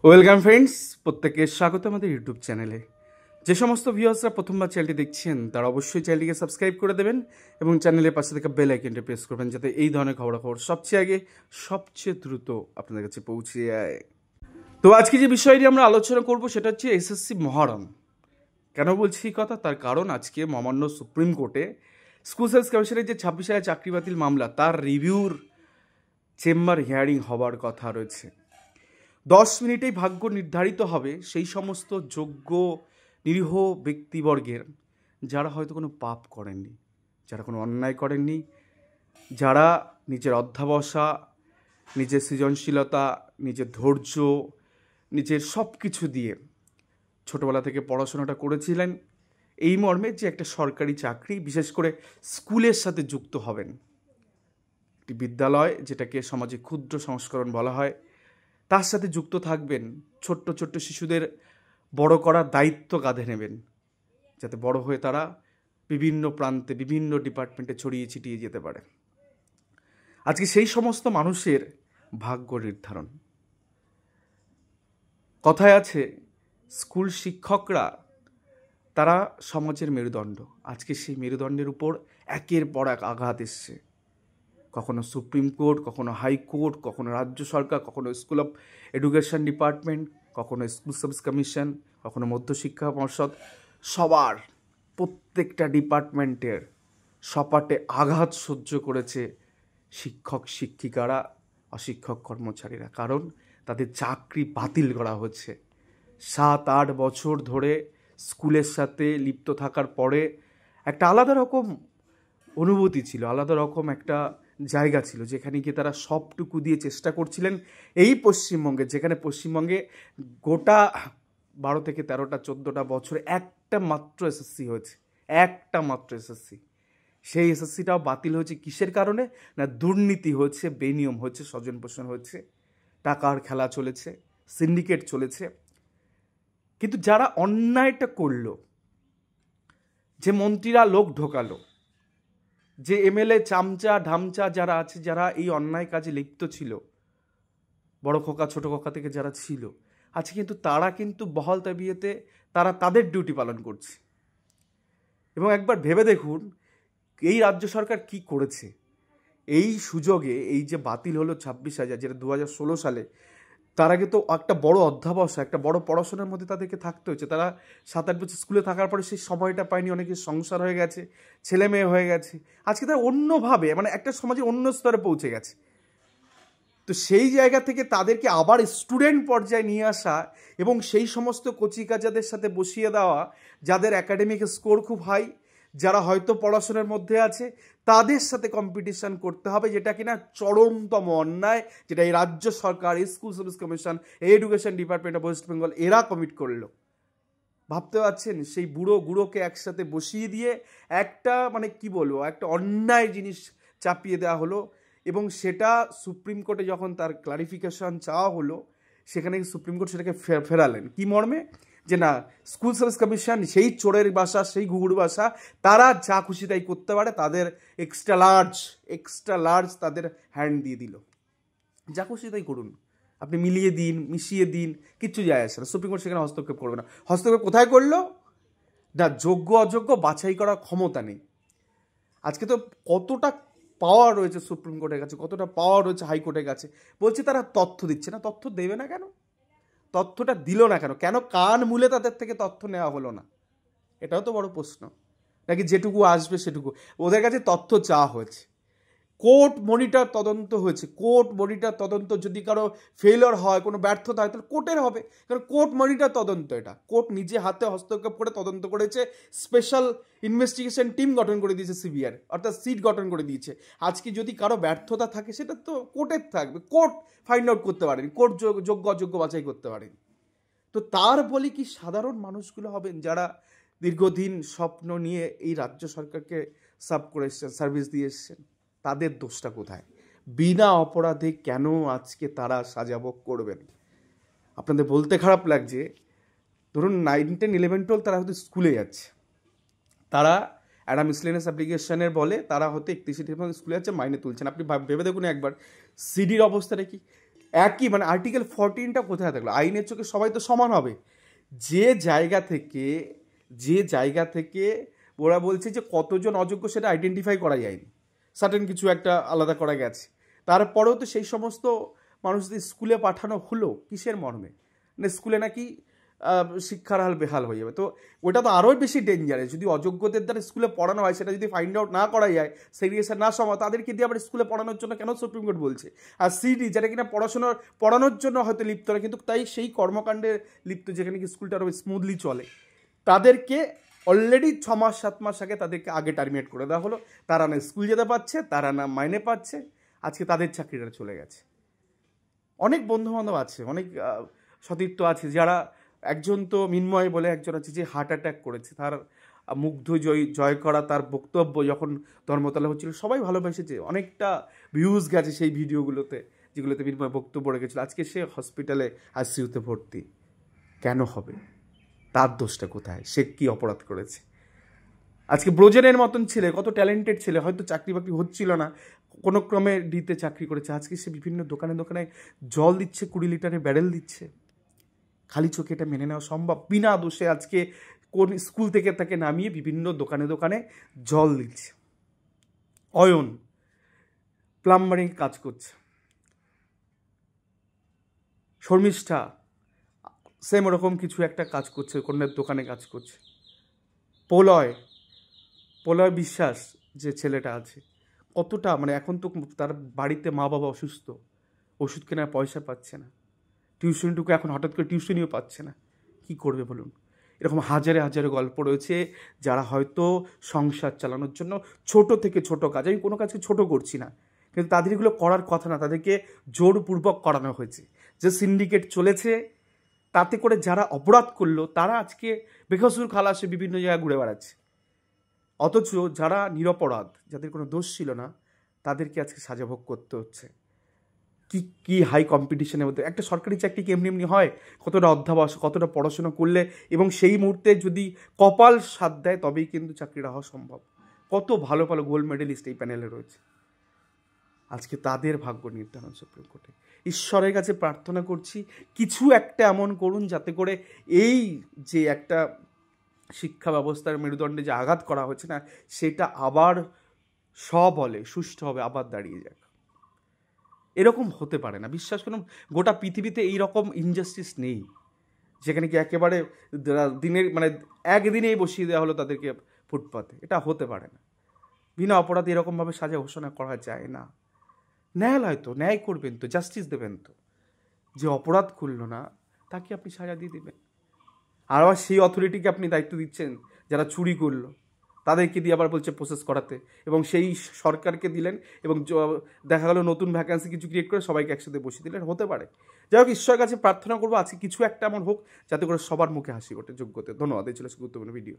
Welcome friends, প্রত্যেককে স্বাগত আমাদের ইউটিউব চ্যানেলে। যে সমস্ত ভিউয়ার্সরা প্রথমবার চ্যানেলটি দেখছেন তারা অবশ্যই চ্যানেলটিকে সাবস্ক্রাইব করে দেবেন এবং চ্যানেলের পাশে থাকা বেল আইকনটি প্রেস করবেন যাতে এই ধরনের খবরাখবর সবচেয়ে আগে সবচেয়ে দ্রুত আপনাদের কাছে পৌঁছে যায়। তো আজকে যে বিষয়টি আমরা আলোচনা করব সেটা হচ্ছে এসএসসি মহরম। কেন বলছি এই কথা? তার কারণ আজকে মহামান্য সুপ্রিম কোর্টে স্কুল সার্ভিস কমিশনের যে 26,000 চাকরি বাতিল মামলা তার রিভিউর চেম্বার হিয়ারিং হবার কথা রয়েছে। 10 মিনিটেই ভাগ্য নির্ধারিত হবে সেই সমস্ত যোগ্য নিরীহ ব্যক্তিবর্গের যারা হয়তো কোনো পাপ করেননি, যারা কোনো অন্যায় করেননি, যারা নিজের অধ্যবসা, নিজের সৃজনশীলতা, নিজের ধৈর্য, নিজের সব কিছু দিয়ে ছোটোবেলা থেকে পড়াশোনাটা করেছিলেন এই মর্মে যে একটা সরকারি চাকরি, বিশেষ করে স্কুলের সাথে যুক্ত হবেন। একটি বিদ্যালয়, যেটাকে সমাজে ক্ষুদ্র সংস্করণ বলা হয়, তার সাথে যুক্ত থাকবেন। ছোট্ট ছোট্ট শিশুদের বড় করার দায়িত্ব কাঁধে নেবেন, যাতে বড় হয়ে তারা বিভিন্ন প্রান্তে বিভিন্ন ডিপার্টমেন্টে ছড়িয়ে ছিটিয়ে যেতে পারে। আজকে সেই সমস্ত মানুষের ভাগ্য নির্ধারণ। কথায় আছে, স্কুল শিক্ষকরা তারা সমাজের মেরুদণ্ড। আজকে সেই মেরুদণ্ডের উপর একের পর এক আঘাত এসছে। কখনো সুপ্রিম কোর্ট, কখনো হাইকোর্ট, কখনো রাজ্য সরকার, কখনো স্কুল অফ এডুকেশন ডিপার্টমেন্ট, কখনো স্কুল সার্ভিস কমিশন, কখনো মধ্যশিক্ষা পর্ষদ, সবার প্রত্যেকটা ডিপার্টমেন্টের সপাটে আঘাত সহ্য করেছে শিক্ষক শিক্ষিকারা, অশিক্ষক কর্মচারীরা। কারণ তাদের চাকরি বাতিল করা হচ্ছে। 7-8 বছর ধরে স্কুলের সাথে লিপ্ত থাকার পরে একটা আলাদা রকম অনুভূতি ছিল, আলাদা রকম একটা জায়গা ছিল, যেখানে গিয়ে তারা সবটুকু দিয়ে চেষ্টা করছিলেন। এই পশ্চিমবঙ্গে, যেখানে পশ্চিমবঙ্গে গোটা 12 থেকে 13টা 14টা বছরে একটা মাত্র এসএসসি হয়েছে, একটা মাত্র এসএসসি। সেই এসএসসিটাও বাতিল হয়েছে কিসের কারণে? না, দুর্নীতি হয়েছে, বেনিয়ম হয়েছে, স্বজন পোষণ হয়েছে, টাকার খেলা চলেছে, সিন্ডিকেট চলেছে। কিন্তু যারা অন্যায়টা করলো, যে মন্ত্রীরা লোক ঢোকালো, যে এমএলএ চামচা ঢামচা যারা আছে, যারা এই অন্যায় কাজে লিপ্ত ছিল, বড় খোকা ছোট খোকা থেকে যারা ছিল, আজকে কিন্তু তারা কিন্তু বহাল তবিয়তে তারা তাদের ডিউটি পালন করছে। এবং একবার ভেবে দেখুন এই রাজ্য সরকার কি করেছে। এই সুযোগে এই যে বাতিল হলো 26,000, যেটা 2016 সালে, তার আগে তো একটা বড় অধ্যাবসা, একটা বড় পড়াশোনার মধ্যে তাদেরকে থাকতে হয়েছে। তারা 7-8 বছর স্কুলে থাকার পরে সেই সময়টা পায়নি, অনেকের সংসার হয়ে গেছে, ছেলে মেয়ে হয়ে গেছে। আজকে তারা অন্যভাবে, মানে একটা সমাজের অন্য স্তরে পৌঁছে গেছে। তো সেই জায়গা থেকে তাদেরকে আবার স্টুডেন্ট পর্যায়ে নিয়ে আসা এবং সেই সমস্ত কচিকাচাদের সাথে বসিয়ে দেওয়া, যাদের একাডেমিক স্কোর খুব হাই, যারা হয়তো পড়াশোনার মধ্যে আছে, তাদের সাথে কম্পিটিশন করতে হবে, যেটা কিনা চরমতম অন্যায়, যেটা এই রাজ্য সরকার, school service commission, education department of West Bengal এরা কমিট করলো। ভাবতে পারছেন, সেই গুঁড়োকে একসাথে বসিয়ে দিয়ে একটা, মানে কি বলবো, একটা অন্যায় জিনিস চাপিয়ে দেওয়া হলো। এবং সেটা সুপ্রিম কোর্টে যখন তার ক্লারিফিকেশন চাওয়া হলো, সেখানে সুপ্রিম কোর্ট সেটাকে ফেরালেন। কি মর্মে? যে না, স্কুল সার্ভিস কমিশন সেই চোরের বাসা, সেই ঘুঘুর বাসা, তারা যা খুশি তাই করতে পারে, তাদের এক্সট্রা লার্জ তাদের হ্যান্ড দিয়ে দিল, যা খুশি তাই করুন, আপনি মিলিয়ে দিন, মিশিয়ে দিন, কিচ্ছু যায় আসে না। সুপ্রিম কোর্ট সেখানে হস্তক্ষেপ করবে না। হস্তক্ষেপ কোথায় করলো? না, যোগ্য অযোগ্য বাছাই করার ক্ষমতা নেই। আজকে তো কতটা পাওয়ার রয়েছে সুপ্রিম কোর্টের কাছে, কতটা পাওয়ার রয়েছে হাইকোর্টের কাছে। বলছে তারা তথ্য দিচ্ছে না। তথ্য দেবে না কেন? তথ্যটা দিল না কেন? কেন কান মুলে তাদের থেকে তথ্য নেওয়া হলো না? এটাও তো বড় প্রশ্ন। নাকি যেটুকু আসবে সেটুকু? ওদের কাছে তথ্য চাওয়া হয়েছে, কোর্ট মনিটর তদন্ত হয়েছে। কোর্ট মনিটর তদন্ত যদি কারো ফেলিওর হয়, কোনো ব্যর্থতা হয়, তাহলে কোর্টের হবে, কারণ কোর্ট মনিটর তদন্ত। এটা কোর্ট নিজে হাতে হস্তক্ষেপ করে তদন্ত করেছে, স্পেশাল ইনভেস্টিগেশন টিম গঠন করে দিয়েছে, সিবিআর অর্থাৎ সিট গঠন করে দিয়েছে। আজকে যদি কারো ব্যর্থতা থাকে, সেটা তো কোর্টের থাকবে, কোর্ট ফাইন্ড আউট করতে পারেনি, কোর্ট যোগ্য অযোগ্য বাছাই করতে পারেনি। তো তার বলে কি সাধারণ মানুষগুলো হবেন, যারা দীর্ঘদিন স্বপ্ন নিয়ে এই রাজ্য সরকারকে সার্ভ করে এসছেন, সার্ভিস দিয়ে এসছেন? তাদের দোষটা কোথায়? বিনা অপরাধে কেন আজকে তারা সাজাবক করবেন? আপনাদের বলতে খারাপ লাগছে, ধরুন 9, 10, 11, 12 তারা হয়তো স্কুলে যাচ্ছে, তারা একটা মিসলেনিয়াস অ্যাপ্লিকেশনের বলে তারা হয়তো 31 স্কুলে যাচ্ছে, মাইনে তুলছেন। আপনি ভেবে দেখুন একবার সিডির অবস্থাটা কি। একই মানে আর্টিকেল 14টা কোথায় থাকলো? আইনের চোখে সবাই তো সমান হবে। যে জায়গা থেকে ওরা বলছে যে কতজন অযোগ্য সেটা আইডেন্টিফাই করা যায়নি, সার্টেন কিছু একটা আলাদা করা গেছে, তারপরেও তো সেই সমস্ত মানুষদের স্কুলে পাঠানো হলো কিসের মর্মে? মানে স্কুলে নাকি শিক্ষার হাল বেহাল হয়ে যাবে। তো ওটা তো আরোই বেশি ডেঞ্জারাস। যদি অযোগ্যদের দ্বারা স্কুলে পড়ানো হয়, সেটা যদি ফাইন্ড আউট না করা যায়, সেগ্রিগেশন না সম্ভব, তাদেরকে দিয়ে আবার স্কুলে পড়ানোর জন্য কেন সুপ্রিম কোর্ট বলছে? আর সিডি যেটা কিনা পড়ানোর জন্য হয়তো লিপ্ত না, কিন্তু তাই সেই কর্মকাণ্ডে লিপ্ত যেখানে কি স্কুলটা আরও স্মুথলি চলে, তাদেরকে অলরেডি 6 মাস 7 মাস আগে তাদেরকে আগে টার্মিনেট করে দেওয়া হলো। তারা না স্কুল যেতে পারছে, তারা না মাইনে পাচ্ছে, আজকে তাদের চাকরিটা চলে গেছে। অনেক বন্ধুবান্ধব আছে, অনেক সতীর্থ আছে যারা, একজন তো মিন্ময় বলে একজন আছে যে হার্ট অ্যাটাক করেছে, তার মুগ্ধ জয় করা তার বক্তব্য যখন ধর্মতলা হচ্ছিল সবাই ভালোবেসেছে, অনেকটা ভিউজ গেছে সেই ভিডিওগুলোতে যেগুলোতে মিন্ময় বক্তব্য রেখেছিল। আজকে সে হসপিটালে আইসিইউতে ভর্তি। কেন হবে? তার দোষটা কোথায়? সে কি অপরাধ করেছে? আজকে ব্রোজেনের মতন ছেলে, কত ট্যালেন্টেড ছেলে, হয়তো চাকরি বাকরি হচ্ছিল না, কোনো ক্রমে ডিতে চাকরি করেছে, আজকে সে বিভিন্ন দোকানে দোকানে জল দিচ্ছে, 20 লিটারের ব্যারেল দিচ্ছে। খালি চোখে এটা মেনে নেওয়া সম্ভব? বিনা দোষে আজকে কোন স্কুল থেকে তাকে নামিয়ে বিভিন্ন দোকানে দোকানে জল দিচ্ছে। অয়ন প্লাম্বারিং কাজ করছে, শর্মিষ্ঠা সেম ওরকম কিছু একটা কাজ করছে, কন্যার দোকানে কাজ করছে। প্রলয় বিশ্বাস যে ছেলেটা আছে, কতটা মানে এখন তো তার বাড়িতে মা বাবা অসুস্থ, ওষুধ কেনার পয়সা পাচ্ছে না, টিউশনটুকু এখন হঠাৎ করে টিউশনিও পাচ্ছে না, কি করবে বলুন? এরকম হাজারে হাজারে গল্প রয়েছে যারা হয়তো সংসার চালানোর জন্য ছোট থেকে ছোট কাজ, আমি কোনো কাজকে ছোট করছি না, কিন্তু তাদের এগুলো করার কথা না, তাদেরকে জোরপূর্বক করানো হয়েছে। যে সিন্ডিকেট চলেছে, তাতে করে যারা অপরাধ করলো তারা আজকে বেকসুর খালাসে বিভিন্ন জায়গায় ঘুরে বেড়াচ্ছে, অথচ যারা নিরপরাধ, যাদের কোনো দোষ ছিল না, তাদেরকে আজকে সাজা ভোগ করতে হচ্ছে। কি হাই কম্পিটিশনের মধ্যে একটা সরকারি চাকরি কি এমনি হয়? কতটা অধ্যাবস, কতটা পড়াশোনা করলে এবং সেই মুহূর্তে যদি কপাল সাথ দেয় তবেই কিন্তু চাকরিটা হওয়া সম্ভব। কত ভালো ভালো গোল্ড মেডেলিস্ট এই প্যানেলে রয়েছে, আজকে তাদের ভাগ্য নির্ধারণ সুপ্রিম কোর্টে। ঈশ্বরের কাছে প্রার্থনা করছি কিছু একটা এমন করুন যাতে করে এই যে একটা শিক্ষা ব্যবস্থার মেরুদণ্ডে যে আঘাত করা হচ্ছে না, সেটা আবার সবলে সুষ্ঠুভাবে আবার দাঁড়িয়ে যাক। এরকম হতে পারে না, বিশ্বাস করুন, গোটা পৃথিবীতে এইরকম ইনজাস্টিস নেই যেখানে কি একেবারে দিনের মানে একদিনেই বসিয়ে দেওয়া হলো তাদেরকে ফুটপাতে। এটা হতে পারে না, বিনা অপরাধে এরকমভাবে সাজা ঘোষণা করা যায় না। ন্যায়ালয় তো ন্যায় করবেন, তো জাস্টিস দেবেন, তো যে অপরাধ করলো না তাকে আপনি সাজা দিয়ে দেবেন। আর আবার সেই অথরিটিকে আপনি দায়িত্ব দিচ্ছেন যারা চুরি করলো তাদেরকে দিয়ে আবার বলছে প্রসেস করাতে, এবং সেই সরকারকে দিলেন এবং দেখা গেল নতুন ভ্যাকান্সি কিছু ক্রিয়েট করে সবাইকে একসাথে বসিয়ে দিলেন। হতে পারে। যাই হোক, ঈশ্বরের কাছে প্রার্থনা করবো আজকে কিছু একটা এমন হোক যাতে করে সবার মুখে হাসি ওঠে যোগ্যতে। ধন্যবাদ। এই ছিল গুরুত্বপূর্ণ ভিডিও।